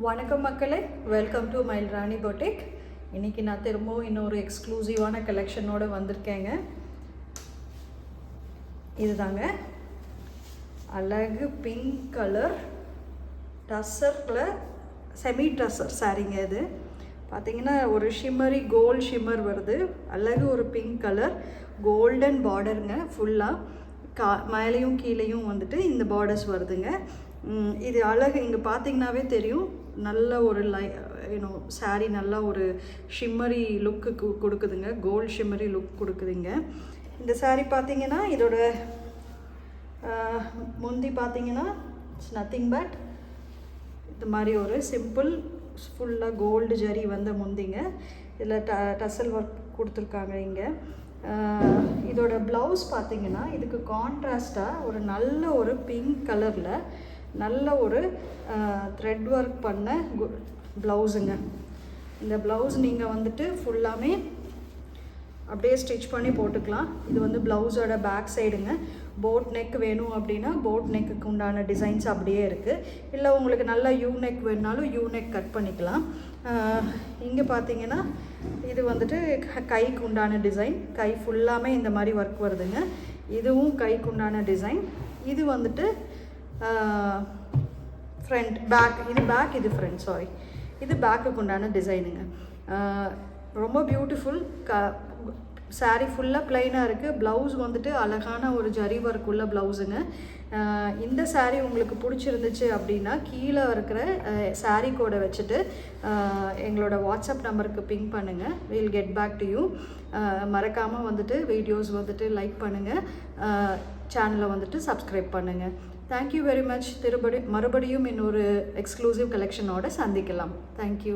வணக்கம் மக்களே, welcome to மயில்ராணி boutique. இன்றைக்கி நான் திரும்பவும் இன்னொரு எக்ஸ்க்ளூசிவான கலெக்ஷனோடு வந்திருக்கேங்க. இதுதாங்க அழகு பிங்க் கலர் டஸ்ஸரில் செமி டஸ்ஸர் சாரீங்க. இது பார்த்திங்கன்னா ஒரு ஷிம்மரி கோல்ட் ஷிம்மர் வருது. அழகு ஒரு பிங்க் கலர் கோல்டன் பார்டருங்க. ஃபுல்லாக மேலேயும் கீழேயும் வந்துட்டு இந்த பார்டர்ஸ் வருதுங்க. இது அழகு இங்கே பார்த்திங்கனாவே தெரியும். நல்ல ஒரு சாரீ நல்லா ஒரு ஷிம்மரி லுக்கு கொடுக்குதுங்க. கோல்ட் ஷிம்மரி லுக் கொடுக்குதுங்க. இந்த சாரீ பார்த்திங்கன்னா இதோட முந்தி பார்த்திங்கன்னா இட்ஸ் நத்திங் பட் இந்த மாதிரி ஒரு சிம்பிள் ஃபுல்லாக கோல்டு ஜரி வந்த முந்திங்க. இதில் டசல் ஒர்க் கொடுத்துருக்காங்க. இங்கே இதோட ப்ளவுஸ் பார்த்திங்கன்னா இதுக்கு கான்ட்ராஸ்டாக ஒரு நல்ல ஒரு பிங்க் கலரில் நல்ல ஒரு த்ரெட் ஒர்க் பண்ண ப்ளவுஸுங்க. இந்த ப்ளவுஸ் நீங்கள் வந்துட்டு ஃபுல்லாமே அப்படியே ஸ்டிச் பண்ணி போட்டுக்கலாம். இது வந்து ப்ளவுஸோட பேக் சைடுங்க. போட் நெக் வேணும் அப்படின்னா போட் நெக்குக்கு உண்டான டிசைன்ஸ் அப்படியே இருக்குது. இல்லை உங்களுக்கு நல்லா யூ நெக் வேணுனாலும் யூ நெக் கட் பண்ணிக்கலாம். இங்கே பார்த்தீங்கன்னா இது வந்துட்டு கைக்கு உண்டான டிசைன். கை ஃபுல்லாமே இந்த மாதிரி ஒர்க் வருதுங்க. இதுவும் கைக்கு உண்டான டிசைன். இது வந்துட்டு ஃப்ரண்ட் பேக், இது பேக், இது ஃப்ரண்ட், சாரி, இது பேக்குக்கு உண்டான டிசைனுங்க. ரொம்ப பியூட்டிஃபுல். சாரீ ஃபுல்லாக ப்ளைனாக இருக்குது. ப்ளவுஸ் வந்துட்டு அழகான ஒரு ஜரி ஒர்க் உள்ள ப்ளவுஸுங்க. இந்த சாரீ உங்களுக்கு பிடிச்சிருந்துச்சு அப்படின்னா கீழே இருக்கிற சாரீ கோடை வச்சுட்டு எங்களோட வாட்ஸ்அப் நம்பருக்கு பிங் பண்ணுங்கள். We'll get back to you. மறக்காமல் வந்துட்டு வீடியோஸ் வந்துட்டு லைக் பண்ணுங்கள். சேனலை வந்துட்டு சப்ஸ்கிரைப் பண்ணுங்கள். Thank you very much. மறுபடியும் இன்னொரு எக்ஸ்க்ளூசிவ் கலெக்ஷனோட சந்திக்கலாம். தேங்க்யூ.